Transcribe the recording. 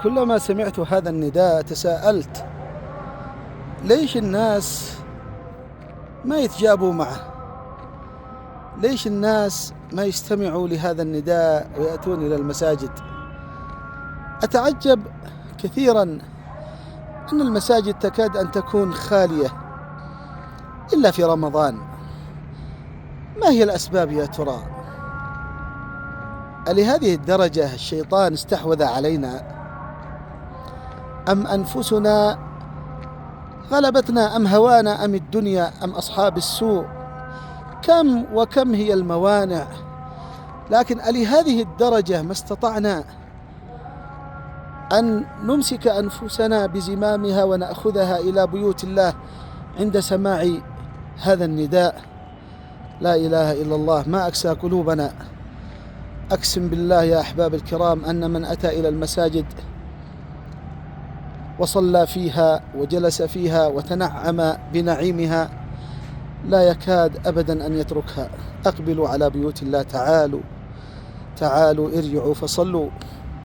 كلما سمعت هذا النداء تساءلت ليش الناس ما يتجابوا معه؟ ليش الناس ما يستمعوا لهذا النداء ويأتون إلى المساجد؟ أتعجب كثيرا أن المساجد تكاد أن تكون خالية إلا في رمضان. ما هي الأسباب يا ترى؟ ألهذه الدرجة الشيطان استحوذ علينا، أم أنفسنا غلبتنا، أم هوانا، أم الدنيا، أم أصحاب السوء؟ كم وكم هي الموانع، لكن ألهذه الدرجة ما استطعنا أن نمسك أنفسنا بزمامها ونأخذها إلى بيوت الله عند سماع هذا النداء. لا إله إلا الله، ما أكسى قلوبنا. أقسم بالله يا أحباب الكرام أن من أتى إلى المساجد وصلى فيها وجلس فيها وتنعم بنعيمها لا يكاد أبدا أن يتركها. أقبلوا على بيوت الله، تعالوا ارجعوا فصلوا.